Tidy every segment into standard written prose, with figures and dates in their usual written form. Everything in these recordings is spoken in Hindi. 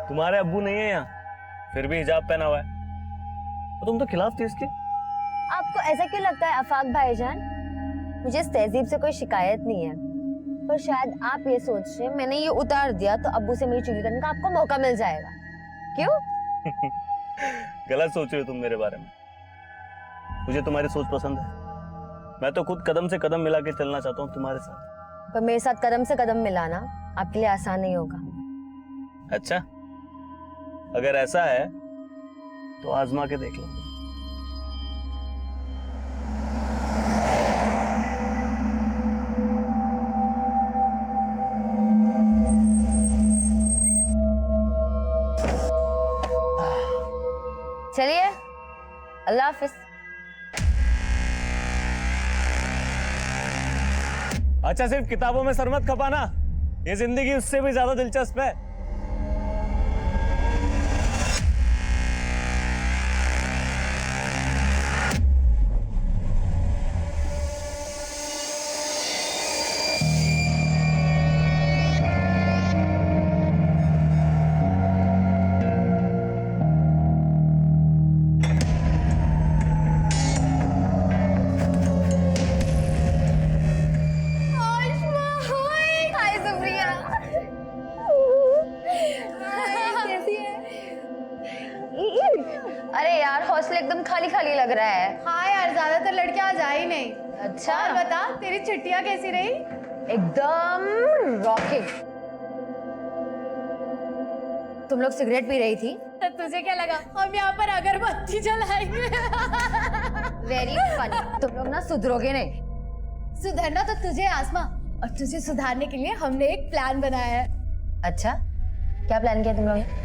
तुम्हारे अब्बू नहीं है यहाँ, फिर भी हिजाब पहना हुआ है। और तुम तो खिलाफ थी इसके। आपको ऐसा क्यों लगता है आफाक भाईजान? मुझे इस तहजीब से कोई शिकायत नहीं है, पर शायद आप ये सोच रहे हैं मैंने ये उतार दिया तो अब्बू से मेरी चुगली करने का आपको मौका मिल जाएगा। क्यों? गलत सोच रहे हो तुम मेरे बारे में। मुझे तुम्हारी सोच पसंद है। मैं तो खुद कदम से कदम मिला के चलना चाहता हूँ तुम्हारे साथ। पर मेरे साथ कदम से कदम मिलाना आपके लिए आसान नहीं होगा। अच्छा, अगर ऐसा है तो आजमा के देख लो। चलिए, अल्लाह हाफिज। अच्छा, सिर्फ किताबों में सर मत खपाना, ये जिंदगी उससे भी ज्यादा दिलचस्प है। अरे यार, हॉस्टल एकदम खाली खाली लग रहा है। हाँ यार, ज्यादातर लड़कियां आज आई नहीं। अच्छा, और बता, तेरी छुट्टियां कैसी रही? एकदम रॉकिंग। तुम लोग सिगरेट पी रही थी? तो तुझे क्या लगा हम यहाँ पर अगरबत्ती जलाएंगे? Very funny. तुम लोग ना सुधरोगे नहीं। सुधरना तो तुझे आसमा, और तुझे सुधारने के लिए हमने एक प्लान बनाया है। अच्छा, क्या प्लान किया तुम लोग?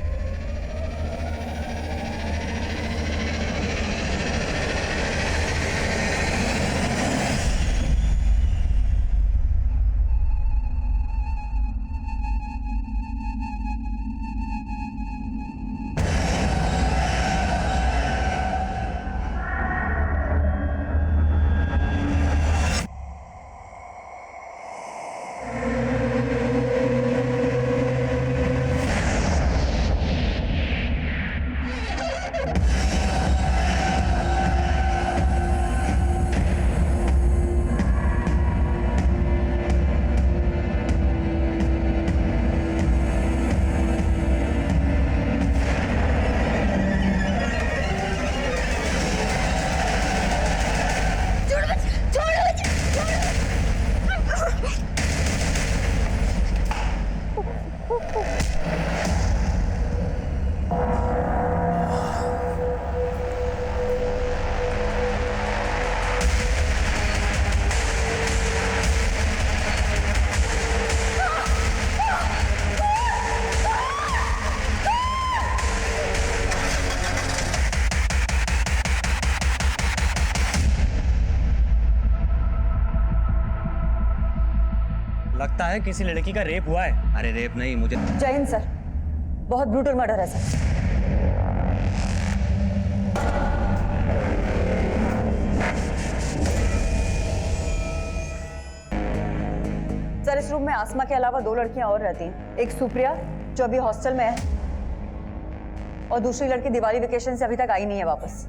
लगता है किसी लड़की का रेप हुआ है। अरे रेप नहीं, मुझे जय हिंद सर, बहुत ब्रूटल मर्डर है सर। सर, इस रूम में आसमा के अलावा 2 लड़कियां और रहती हैं। एक सुप्रिया जो अभी हॉस्टल में है, और दूसरी लड़की दिवाली वेकेशन से अभी तक आई नहीं है वापस।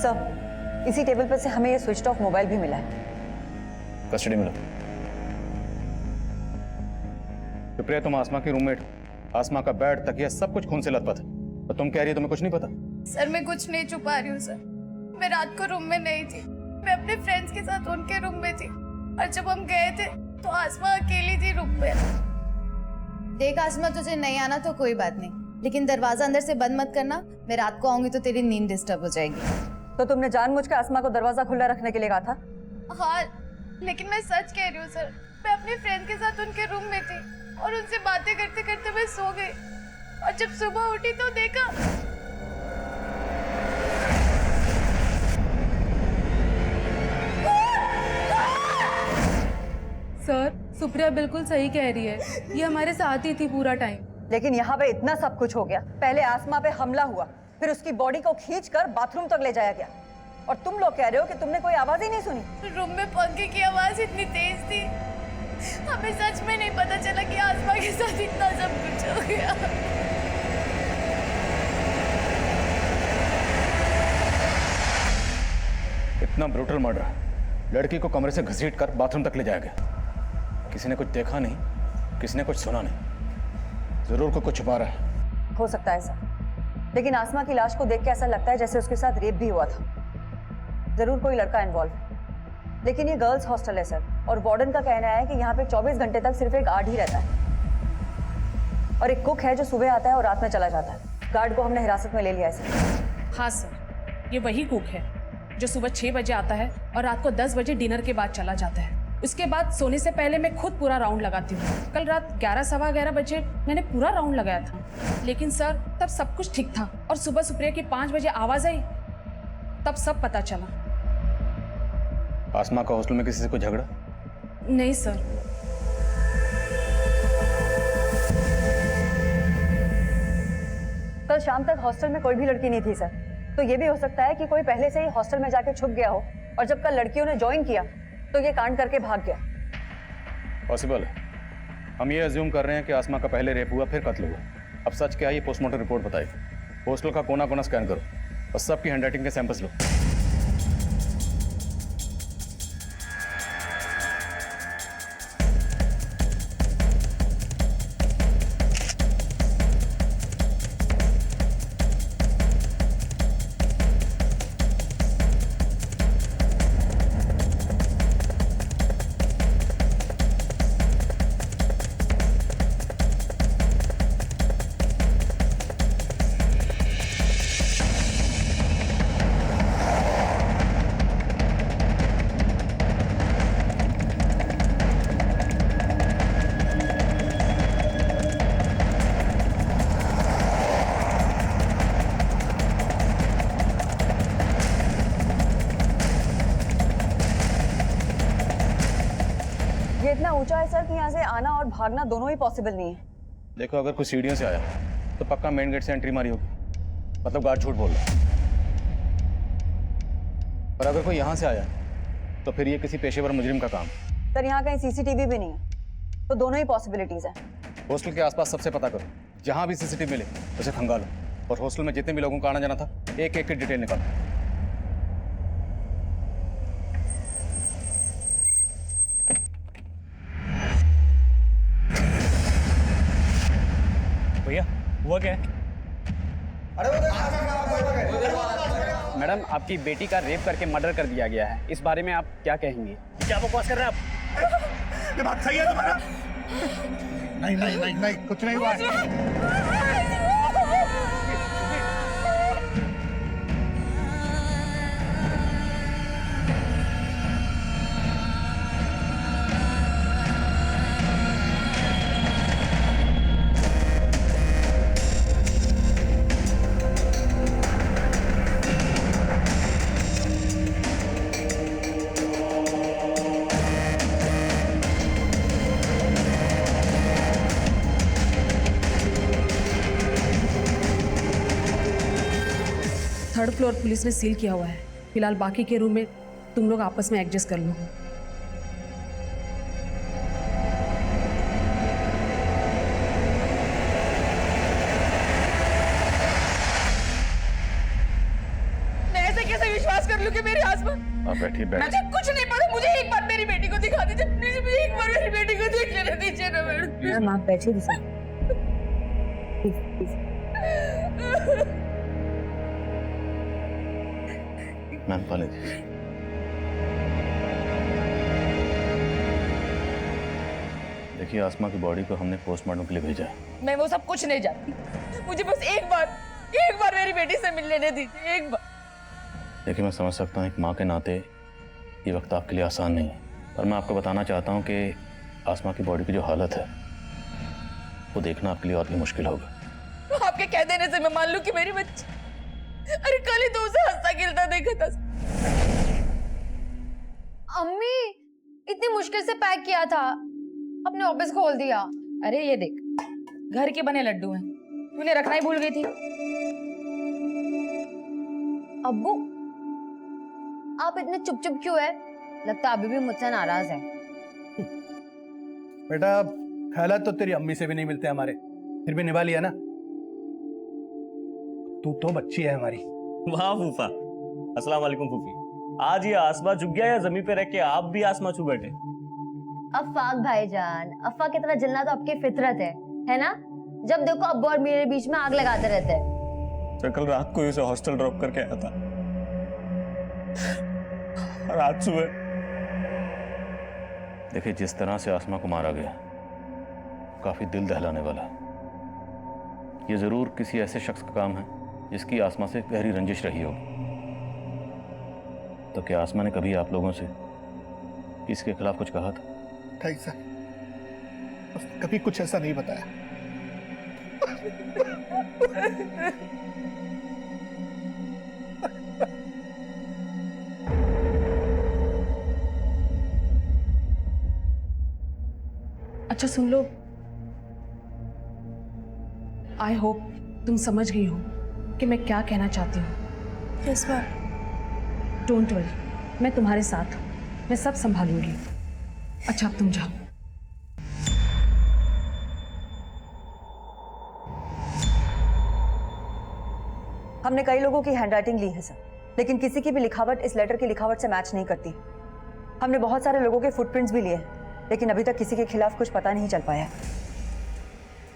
सर, इसी टेबल पर से हमें ये स्विच ऑफ मोबाइल भी मिला है। कस्टडी में लो। सुप्रिया, तुम आसमा की रूममेट, आसमा का बेड, तकिया सब कुछ खून से लथपथ है, और तुम कह रही हो तुम्हें कुछ नहीं पता? सर, मैं कुछ नहीं छुपा रही हूँ सर। मैं रात को रूम में नहीं थी, मैं अपने फ्रेंड्स के साथ उनके रूम में थी, और जब हम गए थे तो आसमा अकेली थी रूम में। देख आसमा, तुझे नहीं आना तो कोई बात नहीं, लेकिन दरवाजा अंदर से बंद मत करना। मैं रात को आऊंगी तो तेरी नींद डिस्टर्ब हो जाएगी। तो तुमने जानबूझ के आसमा को दरवाजा खुला रखने के लिए कहा था? हाँ, लेकिन मैं सच कह रही हूँ सर। मैं अपने फ्रेंड के साथ उनके रूम में थी और उनसे बातें करते करते मैं सो गई, और जब सुबह उठी तो देखा। सर, सुप्रिया बिल्कुल सही कह रही है। ये हमारे साथ ही थी पूरा टाइम। लेकिन यहाँ पे इतना सब कुछ हो गया। पहले आसमा पे हमला हुआ, फिर उसकी बॉडी को खींचकर बाथरूम तक ले जाया गया, और तुम लोग कह रहे हो कि तुमने कोई आवाज ही नहीं सुनी। रूम में पंखे की आवाज इतनी तेज थी, हमें सच में नहीं पता चला कि आसमा के साथ इतना सब कुछ हो गया। इतना ब्रूटल मर्डर, लड़की को कमरे से घसीट कर बाथरूम तक ले जाया गया। किसी ने कुछ देखा नहीं, किसी ने कुछ सुना नहीं, जरूर कोई कुछ छुपा रहा है। हो सकता है सर, लेकिन आसमा की लाश को देख के ऐसा लगता है जैसे उसके साथ रेप भी हुआ था। जरूर कोई लड़का इन्वॉल्व है, लेकिन ये गर्ल्स हॉस्टल है सर, और वार्डन का कहना है कि यहाँ पे 24 घंटे तक सिर्फ एक गार्ड ही रहता है, और एक कुक है जो सुबह आता है और रात में चला जाता है। गार्ड को हमने हिरासत में ले लिया है सर। हाँ सर, ये वही कुक है जो सुबह 6 बजे आता है और रात को 10 बजे डिनर के बाद चला जाता है। उसके बाद सोने से पहले मैं खुद पूरा राउंड लगाती हूँ। कल रात 11 सवा 11 बजे मैंने पूरा राउंड लगाया था, लेकिन सर तब सब कुछ ठीक था, और सुबह सुप्रिया की 5 बजे आवाज आई, तब सब पता चला। आसमा का हॉस्टल में किसी से कोई झगड़ा? नहीं सर। कल शाम तक हॉस्टल में कोई भी लड़की नहीं थी सर, तो ये भी हो सकता है कि कोई पहले से ही हॉस्टल में जाके छुप गया हो, और जब कल लड़कियों ने ज्वाइन किया तो ये कांड करके भाग गया। पॉसिबल है। हम ये अज्यूम कर रहे हैं कि आसमा का पहले रेप हुआ फिर कत्ल हुआ। अब सच क्या है ये पोस्टमार्टम रिपोर्ट बताएगी। हॉस्टल का कोना कोना स्कैन करो और सबकी हैंडराइटिंग के सैंपल्स लो। ये इतना ऊंचा है सर कि यहाँ से आना और भागना दोनों ही पॉसिबल नहीं है। देखो, अगर कुछ सीढ़ियों से आया तो पक्का मेन गेट से एंट्री मारी होगी, मतलब गार्ड झूठ बोल रहा है। पर अगर कोई यहाँ से आया तो फिर ये किसी पेशेवर मुजरिम का काम। सर यहाँ कहीं सीसीटीवी भी नहीं है, तो दोनों ही पॉसिबिलिटीज है। हॉस्टल के आसपास सबसे पता करो, जहाँ भी सीसीटीवी मिले उसे खंगालो, और हॉस्टल में जितने भी लोगों का आना जाना था एक एक की डिटेल निकालो। भैया हुआ क्या है? मैडम, आपकी बेटी का रेप करके मर्डर कर दिया गया है, इस बारे में आप क्या कहेंगे? क्या बकवास कर रहे हैं आप? ये बात सही है तुम्हारा? नहीं नहीं नहीं नहीं, कुछ नहीं हुआ है। थर्ड फ्लोर पुलिस ने सील किया हुआ है। फिलहाल बाकी के रूम में तुम लोग आपस में एडजस्ट कर लो। मैं ऐसे कैसे विश्वास कर लूं कि मेरी आसमा? आप बैठिए, बैठ। मुझे कुछ नहीं पता, मुझे एक बार मेरी बेटी को दिखा दीजिए प्लीज, मुझे एक बार मेरी बेटी को देख लेने दीजिए ना मैडम। मैम आप बैठिए सर, प्लीज प्लीज। मैम पाले जी। देखिए, आसमा की बॉडी को हमने पोस्टमार्टम के लिए भेजा है। मैं वो सब कुछ नहीं जानती, मुझे बस एक बार मेरी बेटी से मिल लेने दीजिए, एक बार। देखिए, मैं समझ सकता हूँ एक माँ के नाते ये वक्त आपके लिए आसान नहीं है, पर मैं आपको बताना चाहता हूँ कि आसमा की बॉडी की जो हालत है वो देखना आपके लिए और भी मुश्किल होगा। आपके कह देने से मैं मान लूं कि मेरी बच्ची, अरे कल ही तो उसे हंसता खेलता देखा था। अम्मी इतनी मुश्किल से पैक किया था, अपने ऑफिस खोल दिया। अरे ये देख, घर के बने लड्डू हैं, तूने रखना ही भूल गई थी। अब्बू, आप इतने चुप चुप क्यों है? लगता है अभी भी मुझसे नाराज है। बेटा ख्यालात तो तेरी अम्मी से भी नहीं मिलते हमारे, फिर भी निभा लिया ना। तू तो बच्ची है हमारी। वाह फूफा, अस्सलाम वालेकुम फूफी। आज ये आसमां झुक गया या जमीन पे रह के आप भी आसमां छू बैठे? अफाक भाईजान, अफा की तरह जलना तो आपकी फितरत है ना? जब देखो अब्बू और मेरे बीच में आग लगाते रहते हैं। तो कल रात को इसे हॉस्टल ड्रॉप करके आया था और आज सुबह। देखिए, जिस तरह से आसमा को मारा गया काफी दिल दहलाने वाला है। ये जरूर किसी ऐसे शख्स का काम है जिसकी आसमा से गहरी रंजिश रही होगी। तो क्या आसमा ने कभी आप लोगों से इसके खिलाफ कुछ कहा था? नहीं सर, उसने कभी कुछ ऐसा नहीं बताया। अच्छा सुन लो, आई होप तुम समझ गई हो कि मैं क्या कहना चाहती हूँ। Yes ma'am. डोंट वरी, मैं तुम्हारे साथ हूँ, मैं सब संभालूंगी। अच्छा अब तुम जाओ। हमने कई लोगों की हैंडराइटिंग ली है सर, लेकिन किसी की भी लिखावट इस लेटर की लिखावट से मैच नहीं करती। हमने बहुत सारे लोगों के फुटप्रिंट्स भी लिए हैं, लेकिन अभी तक किसी के खिलाफ कुछ पता नहीं चल पाया।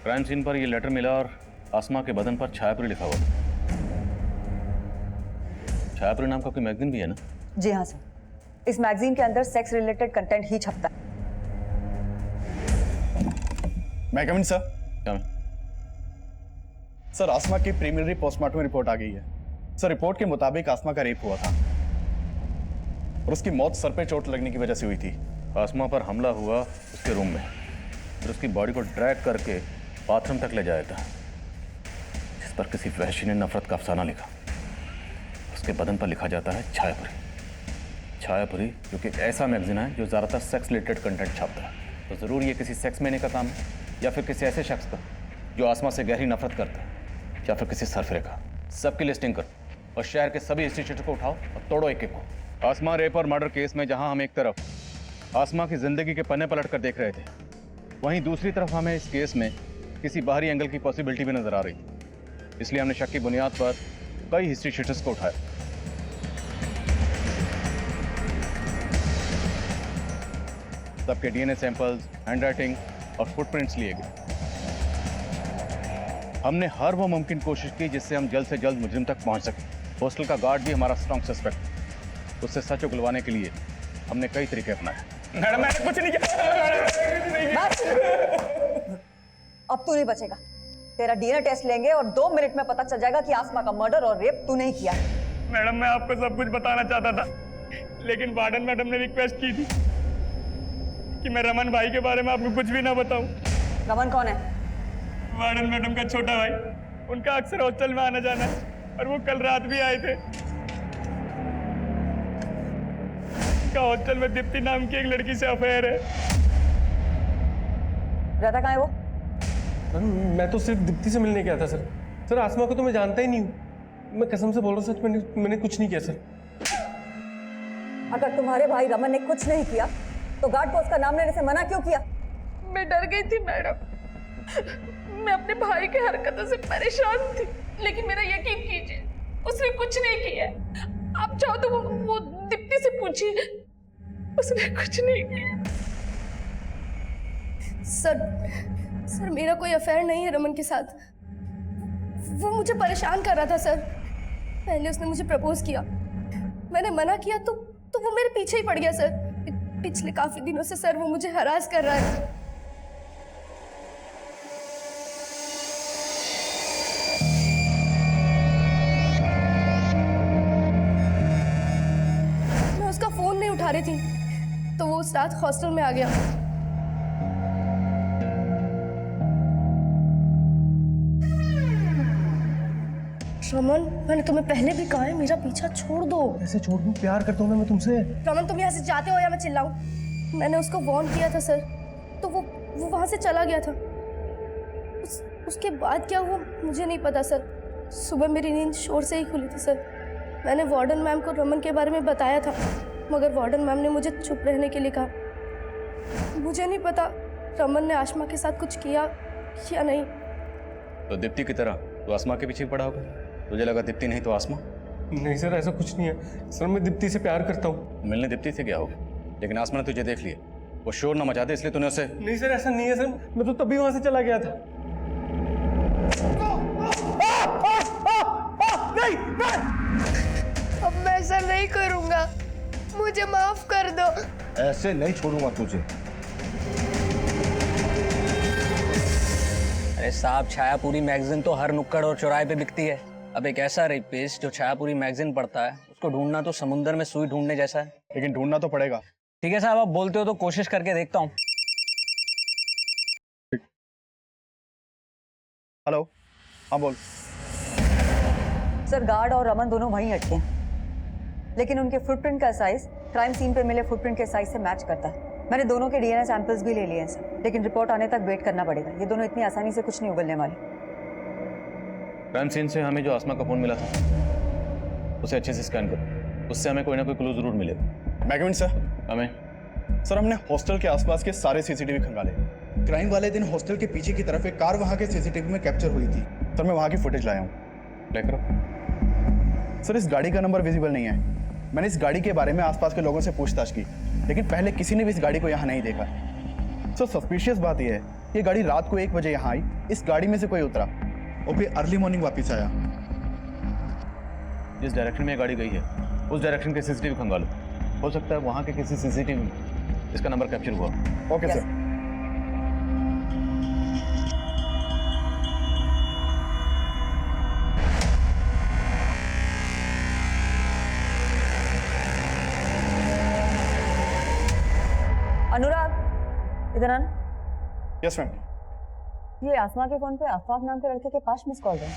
क्राइम सीन पर यह लेटर मिला और आसमा के बदन पर छायापुरी लिखा हुआ। छायापुरी नाम का कोई मैगजीन भी है ना? जी हाँ सर, इस मैगजीन के अंदर सेक्स रिलेटेड कंटेंट ही छपता है। मैं कमिंग सर? क्या मैं? सर, आसमा की प्रीलिमिनरी पोस्टमार्टम रिपोर्ट आ गई है। सर, रिपोर्ट के मुताबिक आसमा का रेप हुआ था और उसकी मौत सर पे चोट लगने की वजह से हुई थी। आसमा पर हमला हुआ उसके रूम में, फिर उसकी बॉडी को ड्रैग करके बाथरूम तक ले जाया था, जिस पर किसी वहशी ने नफरत का अफसाना लिखा। उसके बदन पर लिखा जाता है छायापुरी। छायापुरी जो कि ऐसा मैगजीन है जो ज़्यादातर सेक्स रिलेटेड कंटेंट छापता है। तो ज़रूर ये किसी सेक्स मैने का काम है, या फिर किसी ऐसे शख्स का जो आसमा से गहरी नफरत करता है, या फिर किसी सरफरे का। सबकी लिस्टिंग करो और शहर के सभी इंस्टीट्यूट को उठाओ और तोड़ो एक एक को। आसमा रेप और मर्डर केस में जहां हम एक तरफ आसमा की जिंदगी के पन्ने पलट कर देख रहे थे, वहीं दूसरी तरफ हमें इस केस में किसी बाहरी एंगल की पॉसिबिलिटी भी नजर आ रही थी। इसलिए हमने शक की बुनियाद पर कई हिस्ट्री शीटर्स को उठाया। सबके डीएनए सैंपल्स, हैंडराइटिंग और फुटप्रिंट्स लिए गए। हमने हर वो मुमकिन कोशिश की जिससे हम जल्द से जल्द मुजरिम तक पहुंच सकें। हॉस्टल का गार्ड भी हमारा स्ट्रॉन्ग सस्पेक्ट, उससे सच उगलवाने के लिए हमने कई तरीके अपनाए। मैडम मैंने कुछ नहीं किया। अब तू नहीं बचेगा। तेरा डीएनए टेस्ट लेंगे और 2 मिनट में पता चल जाएगा कि आसमा का मर्डर और रेप तूने ही किया है। मैडम मैं आपको सब कुछ बताना चाहता था, लेकिन वार्डन मैडम ने रिक्वेस्ट की थी कि मैं रमन भाई के बारे में आपको कुछ भी ना बताऊं। रमन कौन है? वार्डन मैडम का छोटा भाई, उनका अक्सर हॉस्टल में आना जाना है और वो कल रात भी आए थे। उनका हॉस्टल में दीप्ति नाम की एक लड़की से अफेयर है। रहता कहाँ है वो? सर मैं तो सिर्फ दीप्ति से मिलने गया था सर। सर आसमा को तो मैं जानता ही नहीं हूँ, मैं कसम से बोल रहा हूँ सच, मैंने कुछ नहीं किया सर। अगर तुम्हारे भाई रमन ने कुछ नहीं किया तो गार्ड को उसका नाम लेने से मना क्यों किया? मैं डर गई थी मैडम, मैं अपने भाई की हरकतों से परेशान थी, लेकिन मेरा यकीन कीजिए उसने कुछ नहीं किया। आप चाहो तो वो दीप्ति से पूछिए, उसने कुछ नहीं किया। सर मेरा कोई अफेयर नहीं है रमन के साथ। वो मुझे परेशान कर रहा था सर। पहले उसने मुझे प्रपोज किया, मैंने मना किया तो वो मेरे पीछे ही पड़ गया सर। पिछले काफी दिनों से सर वो मुझे हरास कर रहा है। मैं उसका फोन नहीं उठा रही थी तो वो उस रात हॉस्टल में आ गया। रमन मैंने तुम्हें पहले भी कहा है मेरा पीछा छोड़ दो। ऐसे छोड़ दूं? प्यार करता हूँ ना मैं तुमसे। रमन तुम यहाँ से जाते हो या मैं चिल्लाऊं? मैंने उसको वार्न किया था सर, तो वो वहां से चला गया था। उसके बाद क्या हुआ मुझे नहीं पता सर। सुबह मेरी नींद शोर से ही खुली थी सर। मैंने वार्डन मैम को रमन के बारे में बताया था, मगर वार्डन मैम ने मुझे चुप रहने के लिए कहा। मुझे नहीं पता रमन ने आसमा के साथ कुछ किया या नहीं। तो दीप्ति की तरह तो आसमा के पीछे पड़ा होगा। तुझे लगा दीप्ति नहीं तो आसमा? नहीं सर, ऐसा कुछ नहीं है सर, मैं दीप्ति से प्यार करता हूँ। मिलने दीप्ति से क्या होगा, लेकिन आसमा ने तुझे देख लिया, वो शोर ना मचाते इसलिए तूने उसे। नहीं सर, ऐसा नहीं है सर, मैं तो तभी वहां से चला गया था। नहीं अब मैं ऐसा नहीं करूंगा, मुझे माफ कर दो। ऐसे नहीं छोड़ूंगा तुझे। अरे साहब, छायापुरी मैगजीन तो हर नुक्कड़ और चौराहे पे बिकती है। अब एक ऐसा रेपिस्ट जो छायापुरी मैगजीन पढ़ता है, उसको ढूंढना तो समुद्र में सुई ढूंढने जैसा है। लेकिन ढूंढना तो पड़ेगा। ठीक है साहब, आप बोलते हो तो कोशिश करके देखता हूँ। हेलो, हाँ बोल। सर, गार्ड और रमन दोनों वहीं अटके हैं, लेकिन उनके फुटप्रिंट का साइज क्राइम सीन पे मिले फुटप्रिंट के साइज से मैच करता है। मैंने दोनों के डीएनए सैंपल्स भी ले लिए हैं सर, लेकिन रिपोर्ट आने तक वेट करना पड़ेगा। ये दोनों इतनी आसानी से कुछ नहीं उगलने वाले। क्राइम सीन से हमें जो आसमा का फोन मिला था उसे अच्छे से स्कैन करो, उससे हमें कोई ना कोई क्लू जरूर मिलेगा। मैगविन सर, हमें सर हमने हॉस्टल के आसपास के सारे सीसीटीवी खंगाले। क्राइम वाले दिन हॉस्टल के पीछे की तरफ एक कार वहां के सीसीटीवी में कैप्चर हुई थी। सर मैं वहां की फुटेज लाया हूँ। प्ले करो। सर इस गाड़ी का नंबर विजिबल नहीं है। मैंने इस गाड़ी के बारे में आसपास के लोगों से पूछताछ की, लेकिन पहले किसी ने भी इस गाड़ी को यहाँ नहीं देखा। सर सस्पिशियस बात यह है, ये गाड़ी रात को 1 बजे यहाँ आई, इस गाड़ी में से कोई उतरा और फिर अर्ली मॉर्निंग वापस आया। जिस डायरेक्शन में ये गाड़ी गई है उस डायरेक्शन के सीसीटीवी खंगालो। हो सकता है वहां के किसी सीसीटीवी में इसका नंबर कैप्चर हुआ। Okay sir. अनुराग, इधर आना। Yes ma'am. ये आसमा के फोन पे अफाक नाम के लड़के के 5 मिस कॉल है।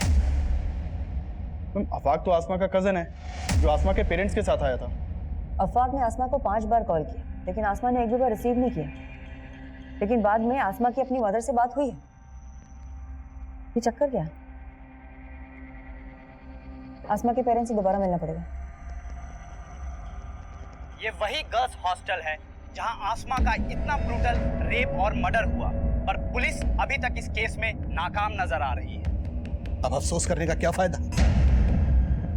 मैम अफाक तो आसमा का कजन है जो आसमा के पेरेंट्स के साथ आया था। अफाक ने आसमा को 5 बार कॉल किया, लेकिन आसमा ने एक भी बार रिसीव नहीं किया। लेकिन बाद में आसमा की अपनी मदर से बात हुई है। ये चक्कर क्या है? आसमा के पेरेंट्स से दोबारा मिलना पड़ेगा। ये वही गर्ल्स हॉस्टल है जहां आसमा का इतना ब्रूटल रेप और मर्डर हुआ, पर पुलिस अभी तक इस केस में नाकाम नजर आ रही है। अब अफसोस करने का क्या फायदा?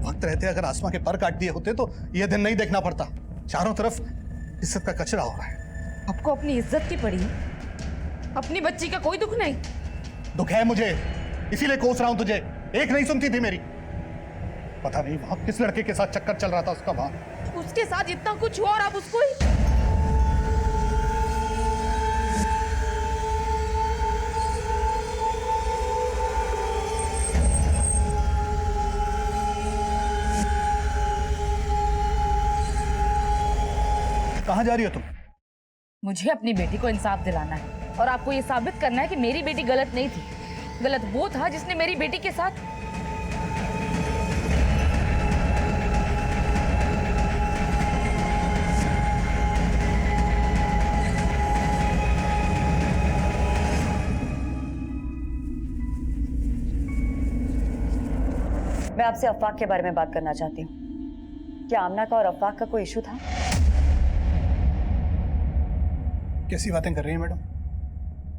वक्त रहते अगर आसमा के पर काट दिए होते तो यह दिन नहीं देखना पड़ता। चारों तरफ इज्जत का कचरा हो रहा है। आपको अपनी इज्जत की पड़ी, अपनी बच्ची का कोई दुख नहीं। दुख है मुझे, इसीलिए कोस रहा हूं तुझे। एक नहीं सुनती थी मेरी। पता नहीं वहां किस लड़के के साथ चक्कर चल रहा था उसका वहां। उसके साथ इतना कुछ हुआ और आप उसको ही... कहां जा रही हो तुम? मुझे अपनी बेटी को इंसाफ दिलाना है और आपको ये साबित करना है कि मेरी बेटी गलत नहीं थी। गलत वो था जिसने मेरी बेटी के साथ... मैं आपसे अफवाक के बारे में बात करना चाहती हूँ। क्या आमना का और अफवाक का कोई इशू था? कैसी बातें कर रही हैं मैडम?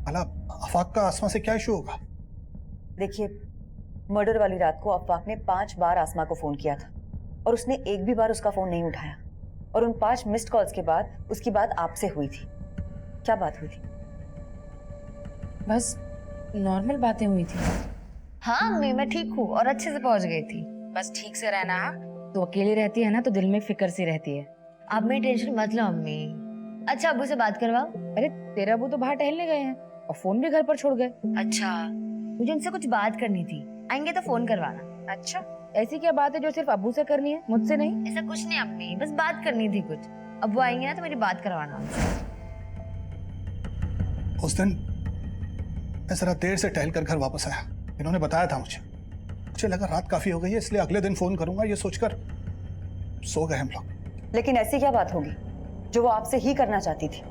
भला अफाक का आसमा से क्या इशू होगा? देखिए, मर्डर वाली रात को अफवाक ने 5 बार आसमा को फोन किया था और उसने एक भी बार उसका फोन नहीं उठाया। और उन 5 मिस्ड कॉल्स के बाद उसकी बात आपसे हुई थी। क्या बात हुई थी? बस नॉर्मल बातें हुई थी। हाँ अम्मी, मैं ठीक हूँ और अच्छे से पहुँच गई थी। बस ठीक से रहना। तो अकेली रहती है ना तो दिल में फिक्र सी रहती है। आप मेरी टेंशन मत लो अम्मी। अच्छा, अब्बू से बात करवाओ। अरे तेरे अबू तो बाहर टहलने गए हैं और फोन भी घर पर छोड़ गए। अच्छा, मुझे उनसे कुछ बात करनी थी, आएंगे तो फोन करवाना। अच्छा, ऐसी क्या बात है जो सिर्फ अबू से करनी है, मुझसे नहीं? ऐसा कुछ नहीं अम्मी, बस बात करनी थी कुछ। अब्बू आएंगे ना तो मेरी बात करवाना उनसे। उस दिन मैं जरा देर से टहल कर घर वापस आया। इन्होंने बताया था मुझे लगा रात काफी हो गई है, इसलिए अगले दिन फोन करूंगा ये सोचकर सो गए हम लोग। लेकिन ऐसी क्या बात होगी जो वो आपसे ही करना चाहती थी?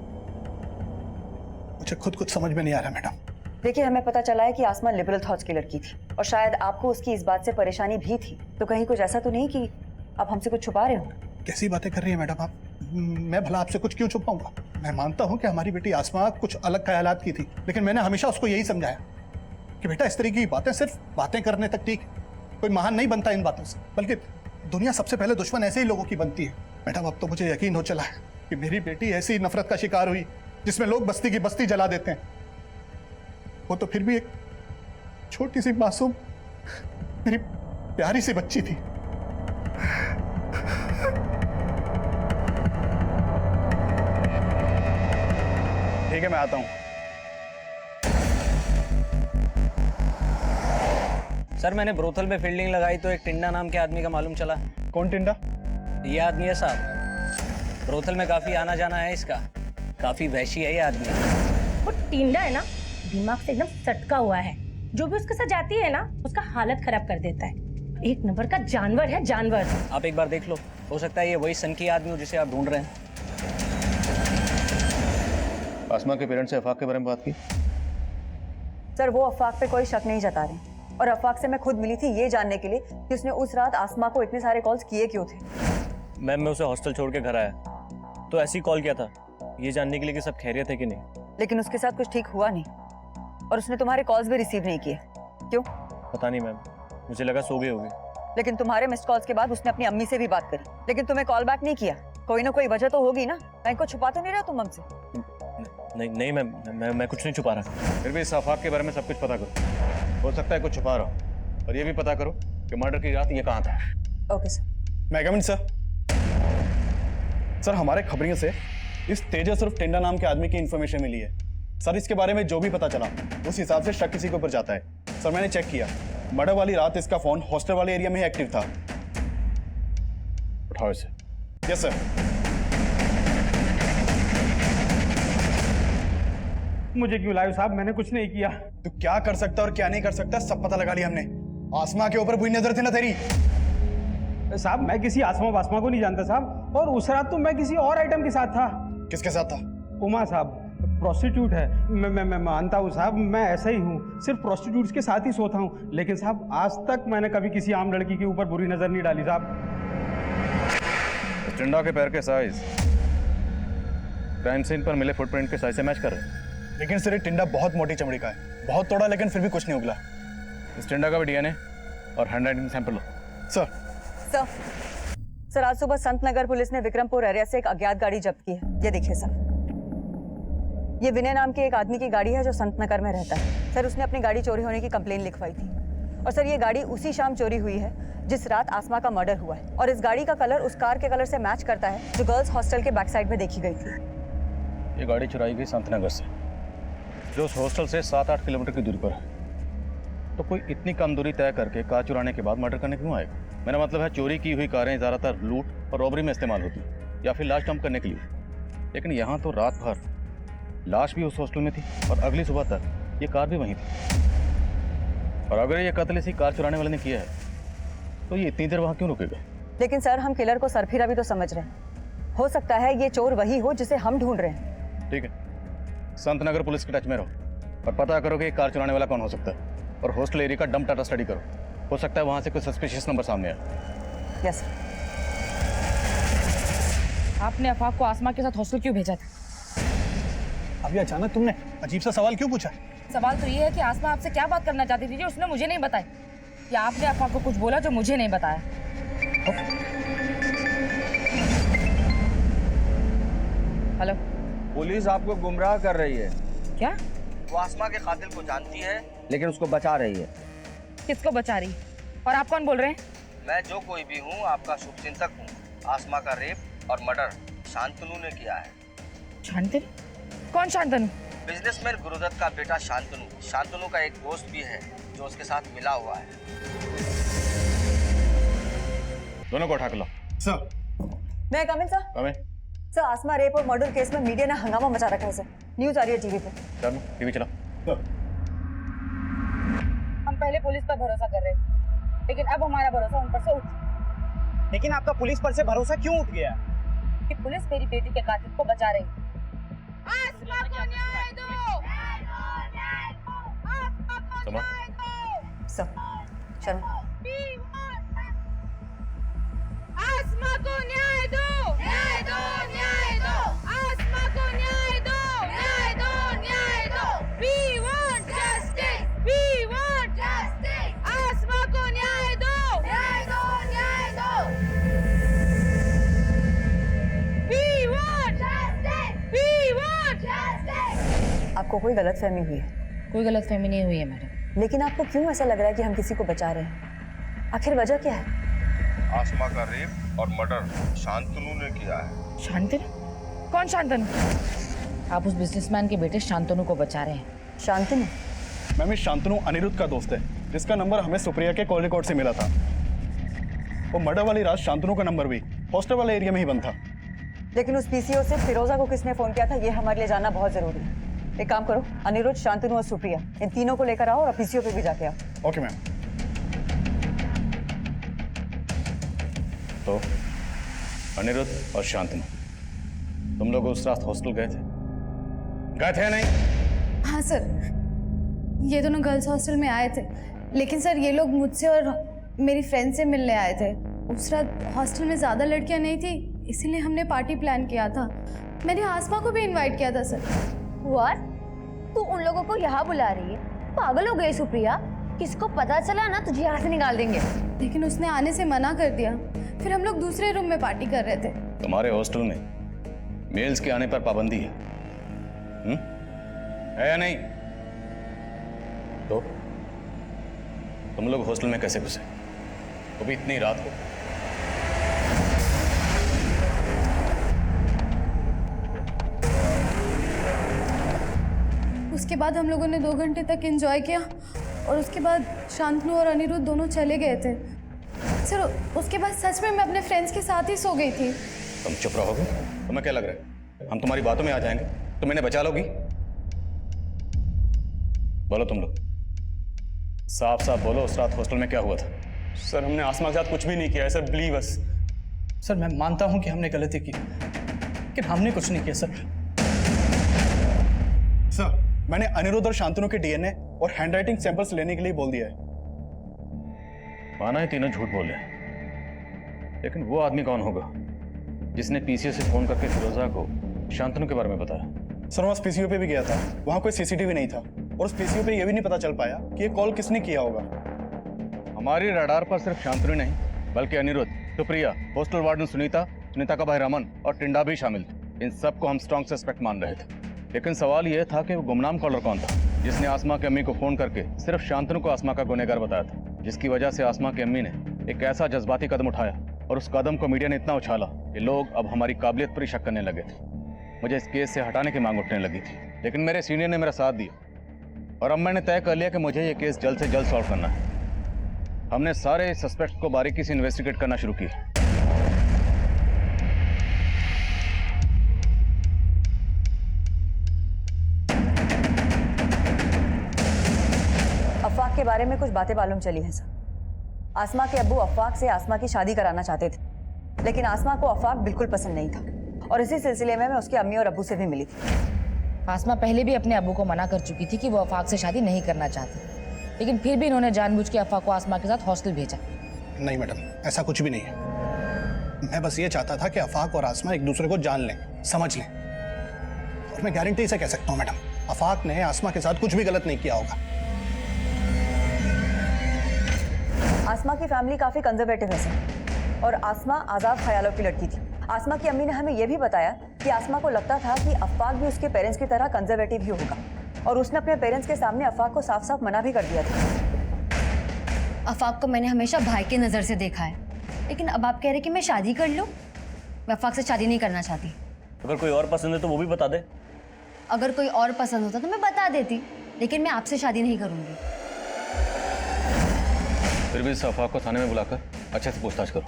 मुझे खुद कुछ समझ में नहीं आ रहा मैडम। देखिए, हमें पता चला है कि आसमा लिबरल थॉट्स की लड़की थी और शायद आपको उसकी इस बात से परेशानी भी थी। तो कहीं कुछ ऐसा तो नहीं कि आप हमसे कुछ छुपा रहे हो? कैसी बातें कर रही है मैडम आप? मैं भला आपसे कुछ क्यों छुपाऊंगा? मैं मानता हूं कि हमारी बेटी आसमा कुछ अलग ख्यालात की थी, लेकिन मैंने हमेशा उसको यही समझाया कि बेटा इस तरीके की बातें सिर्फ बातें करने तक ठीक, कोई महान नहीं बनता इन बातों से, बल्कि दुनिया सबसे पहले दुश्मन ऐसे ही लोगों की बनती है। मैडम अब तो मुझे यकीन हो चला है कि मेरी बेटी ऐसी नफरत का शिकार हुई जिसमें लोग बस्ती की बस्ती जला देते हैं, वो तो फिर भी एक छोटी सी मासूम मेरी प्यारी सी बच्ची थी। ठीक है, मैं आता हूं। सर मैंने ब्रोथल में फील्डिंग लगाई तो एक टिंडा नाम के आदमी का मालूम चला। कौन टिंडा? ये आदमी है साहब, ब्रोथल में काफी आना जाना है इसका, काफी वहशी है ये आदमी। वो टिंडा है ना, दिमाग से एकदम सटका हुआ है। जो भी उसके साथ जाती है ना, उसका हालत खराब कर देता है। एक नंबर का जानवर है, जानवर। आप एक बार देख लो, हो सकता है ये वही सनकी आदमी हो जिसे आप ढूंढ रहे हैं। आसमा के पेरेंट्स से अफाक के बारे में बात की? सर, वो अफाक पे कोई शक नहीं जता रहे और अफाक से मैं खुद मिली थी ये जानने के लिए कि उसने उस रात आसमा को इतने सारे कॉल्स किए क्यों थे। मैम मैं उसे हॉस्टल छोड़ के घर आया तो ऐसे ही कॉल किया था, ये जानने के लिए कि सब खैरियत है कि नहीं। लेकिन उसके साथ कुछ ठीक हुआ नहीं और उसने तुम्हारे कॉल्स भी रिसीव नहीं किए। क्यों? पता नहीं मैम, मुझे लगा सो गई होगी। लेकिन तुम्हारे मिस्ड कॉल्स के बाद उसने अपनी अम्मी से भी बात करी, लेकिन तुम्हें कॉल बैक नहीं किया। कोई ना कोई वजह तो होगी ना, कहीं को छुपा तो नहीं रहा तुम हमसे? नहीं मैम, मैं कुछ नहीं छुपा रहा। फिर भी इस अफाक के बारे में सब कुछ पता करो, हो सकता है कुछ छुपा रहा हो, और ये भी पता करो कि मर्डर की रात ये कहाँ था। Okay sir. मैं कमिंग सर? सर, हमारे खबरियों से इस तेजस उर्फ टिंडा नाम के आदमी की इंफॉर्मेशन मिली है। सर, इसके बारे में जो भी पता चला उस हिसाब से शक किसी के ऊपर जाता है। सर, मैंने चेक किया, मर्डर वाली रात इसका फोन हॉस्टल वाले एरिया में ही एक्टिव था। उठाओ इसे। Yes sir. मुझे क्यों लाए साहब? मैंने कुछ नहीं किया। तू क्या कर सकता और क्या नहीं कर सकता सब पता लगा लिया हमने। आसमा के ऊपर बुरी नजर थी ना तेरी? साहब मैं किसी आसमा वासमा को नहीं जानता साहब, और उस रात तो मैं किसी और आइटम के साथ था। किसके साथ था? उमा साहब, प्रोस्टिट्यूट है। मैं मानता हूँ साहब, मैं ऐसा ही हूँ, सिर्फ प्रोस्टिट्यूट्स के साथ ही सोता हूँ। लेकिन साहब आज तक मैंने कभी किसी आम लड़की के ऊपर बुरी नजर नहीं डाली साहब। टिंडा के पैर के साइज क्राइम सीन पर मिले फुटप्रिंट के साइज से मैच कर रहे हैं। लेकिन सर, ये टिंडा बहुत मोटी चमड़ी का है, बहुत तोड़ा लेकिन फिर भी कुछ नहीं उगला। इस टिंडा का भी डीएनए और हैंडराइटिंग सैंपल लो। सर। सर, आज सुबह संत नगर पुलिस ने विक्रमपुर एरिया से एक अज्ञात गाड़ी जब्त की है। ये देखिए सर, ये विनय नाम के एक आदमी की गाड़ी है जो संत नगर में रहता है। सर, उसने अपनी गाड़ी चोरी होने की कंप्लेन लिखवाई थी और सर ये गाड़ी उसी शाम चोरी हुई है जिस रात आसमा का मर्डर हुआ है, और इस गाड़ी का कलर उस कार के कलर से मैच करता है जो गर्ल्स हॉस्टल के बैक साइड में देखी गई थी। ये गाड़ी चुराई गई संतनगर से, जो उस हॉस्टल से 7-8 किलोमीटर की दूरी पर है। तो कोई इतनी कम दूरी तय करके कार चुराने के बाद मर्डर करने क्यों आएगा? मेरा मतलब है चोरी की हुई कारें ज़्यादातर लूट और रॉबरी में इस्तेमाल होती या फिर लाश डंप करने के लिए, लेकिन यहाँ तो रात भर लाश भी उस हॉस्टल में थी और अगली सुबह तक ये कार भी वहीं थी। और अगर ये कत्ल इसी कार चुराने वाले ने किया है तो ये इतनी देर वहाँ क्यों रुकेगा? लेकिन सर, हम किलर को सरफिरा भी तो समझ रहे हैं। हो सकता है ये चोर वही हो जिसे हम ढूंढ रहे हैं। ठीक है, संतनगर पुलिस के टच में रहो और पता करो कि कार चुराने वाला कौन हो सकता है, और हॉस्टल एरिया का डंप डाटा स्टडी करो, हो सकता है वहाँ से कोई सस्पिशियस नंबर सामने आए। यस। आपने अफाक को आसमा के साथ हॉस्टल क्यों भेजा था? अभी अचानक तुमने अजीब सा सवाल क्यों पूछा? सवाल तो ये है कि आसमा आपसे क्या बात करना चाहती थी जो उसने मुझे नहीं बताई, या आपने अफाक को कुछ बोला जो मुझे नहीं बताया? हेलो, पुलिस आपको गुमराह कर रही है। क्या? वो आसमा के कातिल को जानती है लेकिन उसको बचा रही है। किसको बचा रही? और आप कौन बोल रहे हैं? मैं जो कोई भी हूँ आपका शुभचिंतक हूँ। आसमा का रेप और मर्डर शांतनु ने किया है। शांतनु? कौन शांतनु? बिजनेसमैन गुरुदत्त का बेटा शांतनु। शांतनु का एक दोस्त भी है जो उसके साथ मिला हुआ है। दोनों को उठा के लो। सर। मैं कमिंग सर? कमिंग। सर, आसमा रेप और मर्डर केस में मीडिया ने हंगामा मचा रखा है सर। न्यूज आ रही है टीवी पे। चलो टीवी चला। हम पहले पुलिस पर भरोसा कर रहे थे, लेकिन अब हमारा भरोसा उन पर से उठ। लेकिन आपका पुलिस पर से भरोसा क्यों उठ गया? कि पुलिस मेरी बेटी के कातिल को बचा रही। आसमा को न्याय दो! Come on. सब चलो। आसमा को न्याय दो, न्याय दो, न्याय दो। आसमा को न्याय दो, न्याय दो, न्याय दो। We want justice, we want justice। आसमा को न्याय दो, न्याय दो, न्याय दो। We want justice, we want justice। आपको कोई गलतफहमी हुई है? कोई गलतफहमी नहीं हुई है मैडम। लेकिन आपको क्यों ऐसा लग रहा है कि हम किसी को बचा रहे हैं? आखिर वजह क्या है? आसमा का रेप और मर्डर शांतनु ने किया है। शांतनु? कौन शांतनु? आप उस बिजनेसमैन के बेटे शांतनु को बचा रहे हैं। शांतनु? मैम, इस शांतनु अनिरुद्ध का दोस्त है, जिसका नंबर हमें सुप्रिया के कॉल रिकॉर्ड से मिला था। वो मर्डर वाली रात शांतनु का नंबर भी हॉस्टल वाले एरिया में ही बंद था। लेकिन उस पीसीओ से फिरोजा को किसने फोन किया था, ये हमारे लिए जानना बहुत जरूरी है। एक काम करो, अनिरुद्ध, शांतनु और सुप्रिया, इन तीनों को लेकर आओ और पीसीओ पे भी जाके आओ। Okay ma'am. तो अनिरुद्ध और शांतनु, तुम लोग उस रात हॉस्टल गए थे या नहीं? हाँ सर, ये दोनों गर्ल्स हॉस्टल में आए थे, लेकिन सर ये लोग मुझसे और मेरी फ्रेंड से मिलने आए थे। उस रात हॉस्टल में ज़्यादा लड़कियां नहीं थी, इसीलिए हमने पार्टी प्लान किया था। मैंने आसमा को भी इनवाइट किया था सर। व्हाट? तू उन लोगों को यहाँ बुला रही है? पागल हो गई सुप्रिया? किसको पता चला ना तुझे यहाँ से निकाल देंगे। लेकिन उसने आने से मना कर दिया, फिर हम लोग दूसरे रूम में पार्टी कर रहे थे। तुम्हारे हॉस्टल में मेल्स के आने पर पाबंदी है, है या नहीं? तो तुम लोग हॉस्टल में कैसे घुसे, वो भी इतनी रात को? उसके बाद हम लोगों ने 2 घंटे तक एंजॉय किया और उसके बाद शांतनु और अनिरुद्ध दोनों चले गए थे। सर उसके बाद सच में मैं अपने फ्रेंड्स के साथ ही सो गई थी। तुम चुप रहोगे? तुम्हें क्या लग रहा है हम तुम्हारी बातों में आ जाएंगे? तुम इन्हें बचा लोगी? बोलो तुम लोग, साफ साफ बोलो, उस रात हॉस्टल में क्या हुआ था? सर हमने आसमा के साथ कुछ भी नहीं किया है सर, बिलीव अस। सर मैं मानता हूं कि हमने गलती की, लेकिन हमने कुछ नहीं किया सर। सर मैंने अनिरुद्ध और शांतनु के डीएनए और हैंडराइटिंग सैंपल्स लेने के लिए बोल दिया है। माना है तीनों झूठ बोले, लेकिन वो आदमी कौन होगा जिसने पीसीओ से फोन करके फिरोजा को शांतनु के बारे में बताया? सर वहाँ पीसीओ पे भी गया था, वहाँ कोई सीसीटीवी नहीं था और उस पीसीओ पे ये भी नहीं पता चल पाया कि ये कॉल किसने किया होगा। हमारी रडार पर सिर्फ शांतनु नहीं बल्कि अनिरुद्ध, सुप्रिया, हॉस्टल वार्डन सुनीता, सुनीता का भाई रमन और टिंडा भी शामिल थे। इन सबको हम स्ट्रॉन्ग सस्पेक्ट मान रहे थे, लेकिन सवाल यह था कि वो गुमनाम कॉलर कौन था जिसने आसमा की अम्मी को फोन करके सिर्फ शांतनु को आसमा का गुनहगार बताया था, जिसकी वजह से आसमा की अम्मी ने एक ऐसा जज्बाती कदम उठाया और उस कदम को मीडिया ने इतना उछाला कि लोग अब हमारी काबिलियत पर ही शक करने लगे थे। मुझे इस केस से हटाने की मांग उठने लगी थी, लेकिन मेरे सीनियर ने मेरा साथ दिया और अब मैंने तय कर लिया कि मुझे ये केस जल्द से जल्द सॉल्व करना है। हमने सारे सस्पेक्ट को बारीकी से इन्वेस्टिगेट करना शुरू किया। अफवाक के बारे में कुछ बातें मालूम चली हैं सर। आसमा के अब्बू अफवाक से आसमा की शादी कराना चाहते थे, लेकिन आसमा को अफवाक बिल्कुल पसंद नहीं था और इसी सिलसिले में मैं उसकी अम्मी और अब्बू से भी मिली थी। आसमा पहले भी अपने अब्बू को मना कर चुकी थी कि वो अफाक से शादी नहीं करना चाहती, लेकिन फिर भी इन्होंने जानबूझ के अफाक को आसमा के साथ हॉस्टल भेजा। नहीं मैडम, ऐसा कुछ भी नहीं है। मैं बस ये चाहता था कि अफाक और आसमा एक दूसरे को जान लें, समझ लें, और मैं गारंटी से कह सकता हूँ मैडम, अफाक ने आसमा के साथ कुछ भी गलत नहीं किया होगा। आसमा की फैमिली काफी कंजर्वेटिव है सर, और आसमा आजाद ख्यालों की लड़की थी। आसमा की अम्मी ने हमें यह भी बताया कि आसमा को लगता था कि अफाक भी उसके पेरेंट्स की तरह कंजर्वेटिव ही होगा, और उसने अपने पेरेंट्स के सामने अफाक को साफ साफ मना भी कर दिया था। अफाक को मैंने हमेशा भाई की नज़र से देखा है, लेकिन अब आप कह रहे कि मैं शादी कर लूं? मैं अफाक से शादी नहीं करना चाहती। अगर कोई और पसंद है तो वो भी बता दे। अगर कोई और पसंद होता तो मैं बता देती, लेकिन मैं आपसे शादी नहीं करूंगी। फिर भी इस अफवाह को थाने में बुलाकर अच्छे से पूछताछ करो।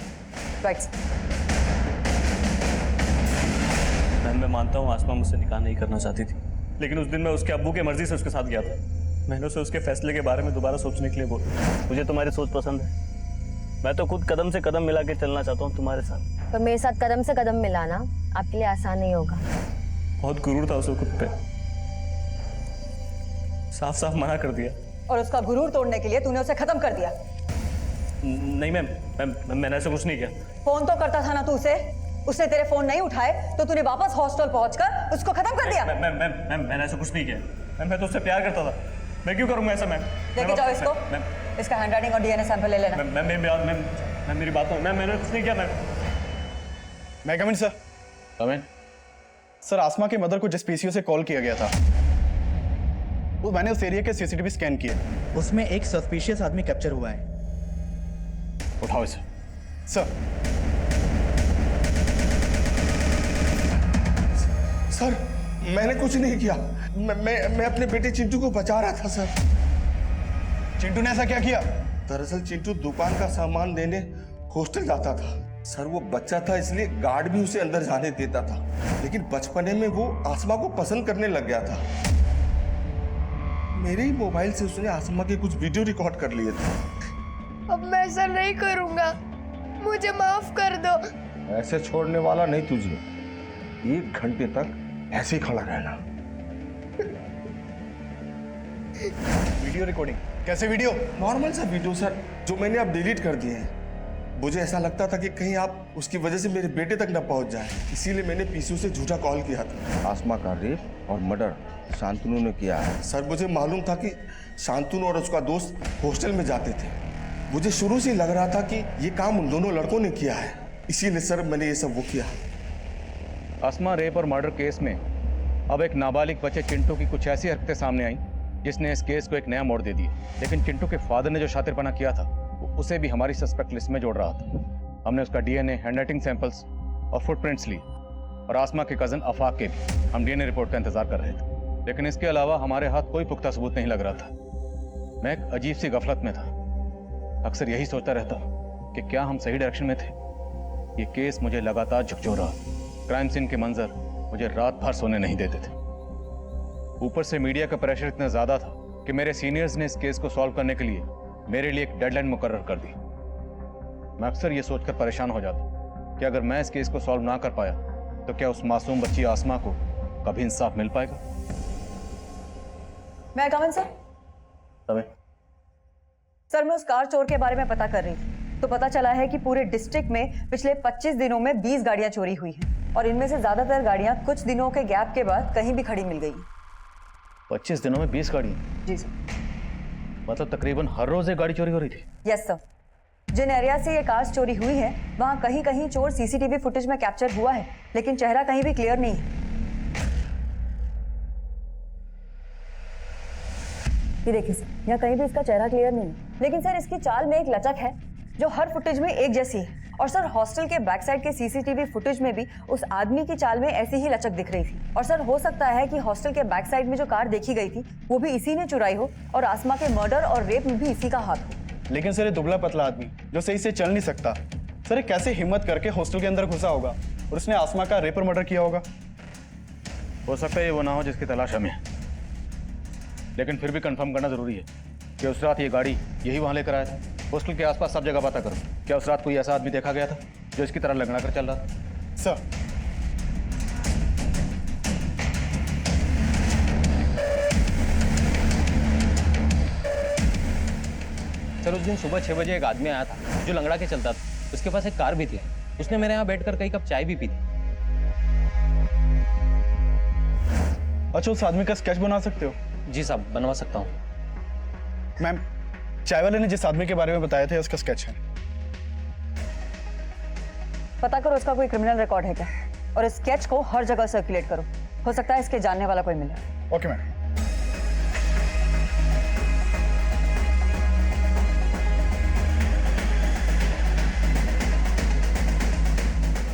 राइट। मैं मानता हूँ आसमा मुझसे निकाह नहीं करना चाहती थी, लेकिन उस दिन मैं उसके अब्बू की मर्जी से उसके साथ गया था। मैंने उसे उसके फैसले के बारे में दोबारा सोचने के लिए बोला। मुझे तुम्हारी सोच पसंद है, मैं तो खुद कदम से कदम मिला के चलना चाहता हूँ तुम्हारे साथ। पर मेरे साथ कदम से कदम मिलाना आपके लिए आसान नहीं होगा। बहुत गुरूर था उसे खुद पे, साफ साफ मना कर दिया। और उसका गुरूर तोड़ने के लिए तूने उसे खत्म कर दिया। नहीं मैम, मैंने ऐसा कुछ नहीं किया। फोन तो करता था ना तू उसे, उसने तेरे फोन नहीं उठाए तो तूने वापस हॉस्टल पहुंचकर उसको खत्म कर दिया। मैम मैंने ऐसा कुछ नहीं किया। मैम मैं तो उससे प्यार करता था, मैं क्यों करूंगा ऐसा? मैम लेके जाओ इसको, इसका हैंडराइटिंग और डीएनए सैंपल ले लेना। मैम मेरी बात, मैम मैंने कुछ नहीं किया। मैं कमिन सर। कमिन। सर आसमा के मदर को जिस पीसीओ से कॉल किया गया था, वो मैंने उस एरिया के सीसीटीवी स्कैन किए, उसमें एक सस्पिशियस आदमी कैप्चर हुआ है। उठाओ इसे। सर। सर मैंने कुछ नहीं किया, मैं अपने बेटे चिंटू को बचा रहा था सर। चिंटू ने ऐसा क्या किया? दरअसल चिंटू दुकान का सामान लेने हॉस्टल जाता था सर। वो बच्चा था इसलिए गार्ड भी उसे अंदर जाने देता था, लेकिन बचपने में वो आसमा को पसंद करने लग गया था। मेरे ही मोबाइल से उसने आसमा के कुछ वीडियो रिकॉर्ड कर लिए थे। अब मैं ऐसा नहीं करूंगा, मुझे माफ कर दो। ऐसे छोड़ने वाला नहीं तुझे, 1 घंटे तक ऐसे ही खड़ा रहना। Video recording? कैसे वीडियो? नॉर्मल सा वीडियो सर, जो मैंने अब डिलीट कर दिए हैं। मुझे ऐसा लगता था कि कहीं आप उसकी वजह से मेरे बेटे तक न पहुंच जाए, इसीलिए मैंने पीसीओ से झूठा कॉल किया था। आसमा का रेप और मर्डर शांतनु ने किया है सर। मुझे मालूम था कि शांतनु और उसका दोस्त हॉस्टल में जाते थे। मुझे शुरू से लग रहा था कि ये काम उन दोनों लड़कों ने किया है, इसीलिए सर मैंने ये सब वो किया। आसमा रेप और मर्डर केस में अब एक नाबालिग बच्चे चिंटू की कुछ ऐसी हरकतें सामने आई जिसने इस केस को एक नया मोड़ दे दिया। लेकिन चिंटू के फादर ने जो शातिरपना किया था, उसे भी हमारी सस्पेक्ट लिस्ट में जोड़ रहा था। हमने उसका डीएनए, हैंडराइटिंग सैंपल्स और फुटप्रिंट्स ली, और आसमा के कजन आफाक के भी हम डीएनए रिपोर्ट का इंतजार कर रहे थे। लेकिन इसके अलावा हमारे हाथ कोई पुख्ता सबूत नहीं लग रहा था। मैं एक अजीब सी गफलत में था। अक्सर यही सोचता रहता कि क्या हम सही डायरेक्शन में थे। ये केस मुझे लगातार झकझोर रहा। क्राइम सीन के मंजर मुझे रात भर सोने नहीं देते थे। ऊपर से मीडिया का प्रेशर इतना ज्यादा था कि मेरे सीनियर्स ने इस केस को सॉल्व करने के लिए मेरे लिए एक डेडलाइन मुकर्रर कर दी। मैं अक्सर ये सोचकर परेशान हो जाता कि अगर मैं इस केस को सॉल्व ना कर पाया तो क्या उस मासूम बच्ची आसमा को कभी इंसाफ मिल पाएगा? मैं कमिन सर? सर मैं उस कार चोर के बारे में पता कर रही थी, तो पता चला है कि पूरे डिस्ट्रिक्ट में पिछले 25 दिनों में 20 गाड़ियां चोरी हुई हैं, और इनमें से ज्यादातर गाड़ियां कुछ दिनों के गैप के बाद कहीं भी खड़ी मिल गई। 25 दिनों में 20 गाड़ी? जी सर। मतलब तकरीबन हर रोज एक गाड़ी चोरी हो रही थी? Yes sir. जिन एरिया से ये कार्स चोरी हुई है वहां कहीं कहीं चोर सीसीटीवी फुटेज में कैप्चर हुआ है, लेकिन चेहरा कहीं भी क्लियर नहीं है। ये देखिए सर, यहाँ कहीं भी इसका चेहरा क्लियर नहीं है, लेकिन सर इसकी चाल में एक लचक है जो हर फुटेज में एक जैसी है। और सर हॉस्टल के बैक साइड के सीसीटीवी फुटेज में भी उस आदमी की चाल में ऐसी ही लचक दिख रही थी। और सर हो सकता है कि हॉस्टल के बैक साइड में जो कार देखी गई थी वो भी इसी ने चुराई हो, और आसमा के मर्डर और रेप में भी इसी का हाथ हो। लेकिन सर ये दुबला पतला आदमी जो सही से चल नहीं सकता, सर ये कैसे हिम्मत करके हॉस्टल के अंदर घुसा होगा और उसने आसमा का रेप और मर्डर किया होगा? हो सकता है ये वो ना हो जिसकी तलाश हमें, लेकिन फिर भी कंफर्म करना जरूरी है कि उस रात ये गाड़ी यही वहां लेकर आया था। हॉस्टल के आसपास सब जगह पता करो, क्या उस रात कोई ऐसा आदमी देखा गया था जो इसकी तरह लगना कर चल रहा था? सर सर उस दिन सुबह 6 बजे एक आदमी आया था जो लंगड़ा के चलता था। उसके पास एक कार भी थी। उसने मेरे यहाँ बैठकर कई कप चाय भी पी थी। अच्छा, उस आदमी का स्केच बना सकते हो? जी साहब, बनवा सकता हूँ। मैम, चाय वाले ने जिस आदमी के बारे में बताया था उसका स्केच है। पता करो उसका कोई क्रिमिनल रिकॉर्ड है क्या, और इस स्केच को हर जगह सर्कुलेट करो। हो सकता है इसके जानने वाला कोई मिले। Okay ma'am.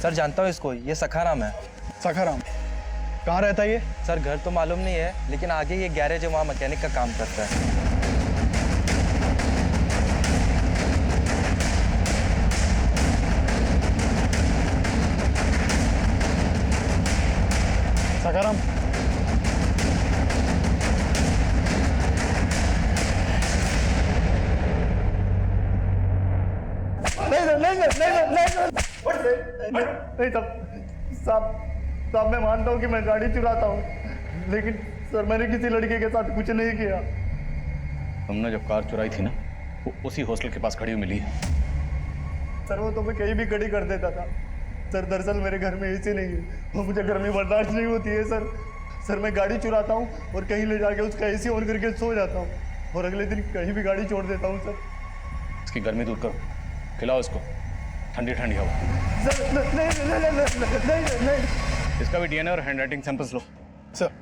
सर जानता हूँ इसको, ये सखाराम है। सखाराम? कहाँ रहता है ये? सर घर तो मालूम नहीं है, लेकिन आगे ये गैरेज है, वहाँ मैकेनिक का काम करता है। सखाराम? नहीं साहब, मैं मानता हूँ कि मैं गाड़ी चुराता हूँ, लेकिन सर मैंने किसी लड़के के साथ कुछ नहीं किया। तुमने जो कार चुराई थी ना, वो उसी हॉस्टल के पास खड़ी हुई मिली है। सर वो तो मैं कहीं भी खड़ी कर देता था। सर दरअसल मेरे घर में एसी नहीं है और मुझे गर्मी बर्दाश्त नहीं होती है सर। सर मैं गाड़ी चुराता हूँ और कहीं ले जाके उसका एसी ऑन करके सो जाता हूँ और अगले दिन कहीं भी गाड़ी छोड़ देता हूँ सर। इसकी गर्मी दूर करो, खिलाओ इसको ठंडी ठंडी हवा। सर नहीं। इसका भी डीएनए और हैंडराइटिंग सैंपल्स लो। सर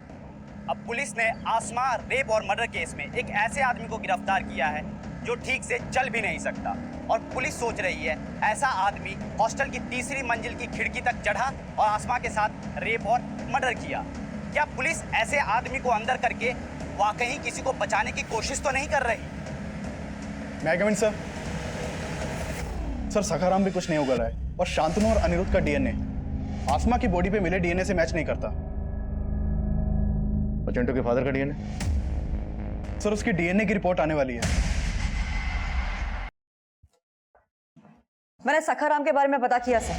अब पुलिस ने आसमा रेप और मर्डर केस में एक ऐसे आदमी को गिरफ्तार किया है जो ठीक से चल भी नहीं सकता, और पुलिस सोच रही है ऐसा आदमी हॉस्टल की तीसरी मंजिल की खिड़की तक चढ़ा और आसमा के साथ रेप और मर्डर किया। क्या पुलिस ऐसे आदमी को अंदर करके वाकई किसी को बचाने की कोशिश तो नहीं कर रही? मैं कमिंग सर? सर सखाराम भी कुछ नहीं उगल रहा है और शांतनु और अनिरुद्ध का डीएनए आसमा की बॉडी पे मिले डीएनए से मैच नहीं करता। और चिंटू के फादर का डीएनए? सर उसकी डीएनए की रिपोर्ट आने वाली है। मैंने सखाराम के बारे में पता किया सर।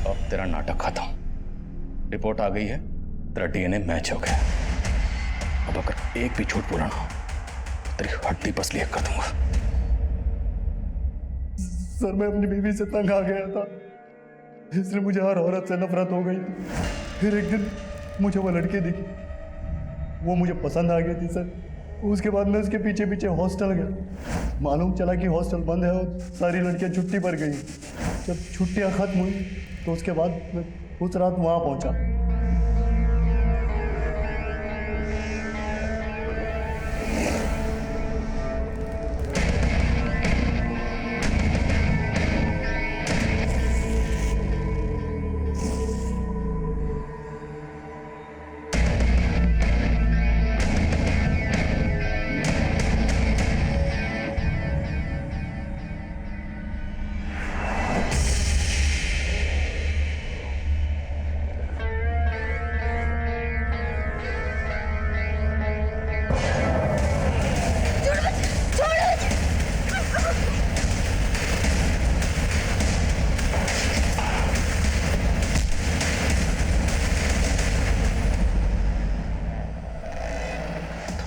अब तेरा नाटक खत्म। रिपोर्ट आ गई है, तेरा डीएनए मैच हो गया। अब अगर एक भी झूठ बोला ना, तेरी हड्डी पसली कर दूंगा। सर मैं अपनी बीवी से तंग आ गया था, इसलिए मुझे हर औरत से नफरत हो गई थी। फिर एक दिन मुझे वो लड़की दिखी, वो मुझे पसंद आ गई थी सर। उसके बाद मैं उसके पीछे पीछे हॉस्टल गया। मालूम चला कि हॉस्टल बंद है और सारी लड़कियां छुट्टी पर गई। जब छुट्टियां खत्म हुई तो उसके बाद मैं उस रात वहाँ पहुँचा।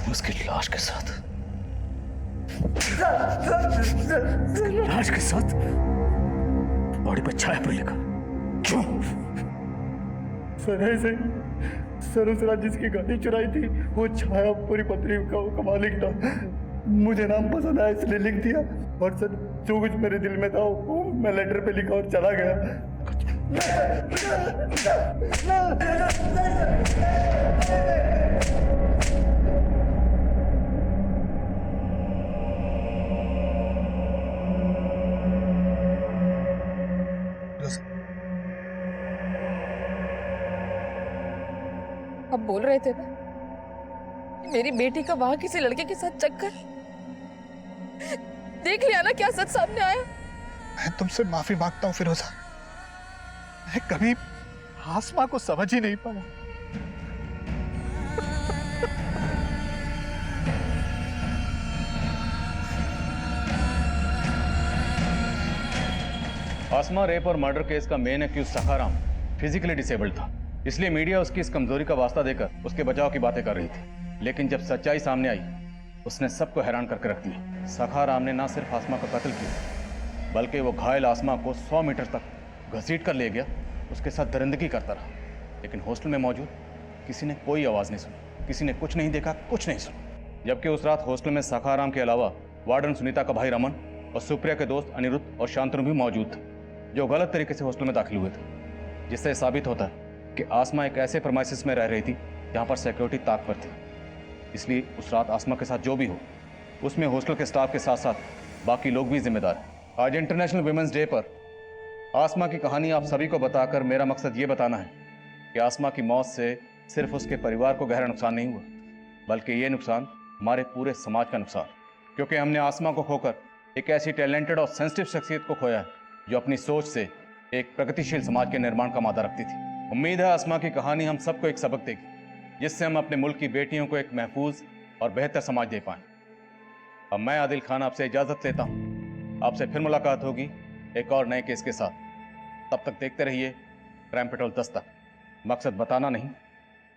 उसकी लाश के साथ लाश के साथ बॉडी पर छायापुर लिखा क्यों? सर ऐसे सर उस रात जिसकी गाड़ी चुराई थी वो छायापुरी पत्री का मालिक था। मुझे नाम पसंद आया इसलिए लिख दिया, और सर जो कुछ मेरे दिल में था वो मैं लेटर पे लिखा और चला गया। अब बोल रहे थे ना कि मेरी बेटी का वहां किसी लड़के के साथ चक्कर। देख लिया ना क्या सच सामने आया। मैं तुमसे माफी मांगता हूँ फिरोजा। मैं कभी आसमा को समझ ही नहीं पाया। आसमा रेप और मर्डर केस का main accused Sakharam physically disabled था, इसलिए मीडिया उसकी इस कमजोरी का वास्ता देकर उसके बचाव की बातें कर रही थी। लेकिन जब सच्चाई सामने आई, उसने सबको हैरान करके रख दिया। सखाराम ने ना सिर्फ आसमा का कत्ल किया, बल्कि वो घायल आसमा को 100 मीटर तक घसीट कर ले गया, उसके साथ दरिंदगी करता रहा। लेकिन हॉस्टल में मौजूद किसी ने कोई आवाज़ नहीं सुनी, किसी ने कुछ नहीं देखा, कुछ नहीं सुना। जबकि उस रात हॉस्टल में सखाराम के अलावा वार्डन सुनीता का भाई रमन और सुप्रिया के दोस्त अनिरुद्ध और शांतनु भी मौजूद थे, जो गलत तरीके से हॉस्टल में दाखिल हुए थे। जिससे साबित होता है कि आसमा एक ऐसे प्रमाइसिस में रह रही थी जहाँ पर सिक्योरिटी ताक पर थी। इसलिए उस रात आसमा के साथ जो भी हो, उसमें हॉस्टल के स्टाफ के साथ साथ बाकी लोग भी जिम्मेदार हैं। आज इंटरनेशनल वुमेन्स डे पर आसमा की कहानी आप सभी को बताकर मेरा मकसद ये बताना है कि आसमा की मौत से सिर्फ उसके परिवार को गहरा नुकसान नहीं हुआ, बल्कि ये नुकसान हमारे पूरे समाज का नुकसान, क्योंकि हमने आसमा को खोकर एक ऐसी टैलेंटेड और सेंसिटिव शख्सियत को खोया है जो अपनी सोच से एक प्रगतिशील समाज के निर्माण का मादा रखती थी। उम्मीद है आसमा की कहानी हम सबको एक सबक देगी, जिससे हम अपने मुल्क की बेटियों को एक महफूज और बेहतर समाज दे पाएं। अब मैं आदिल खान आपसे इजाज़त लेता हूं। आपसे फिर मुलाकात होगी एक और नए केस के साथ। तब तक देखते रहिए क्राइम पेट्रोल 10 तक। मकसद बताना नहीं,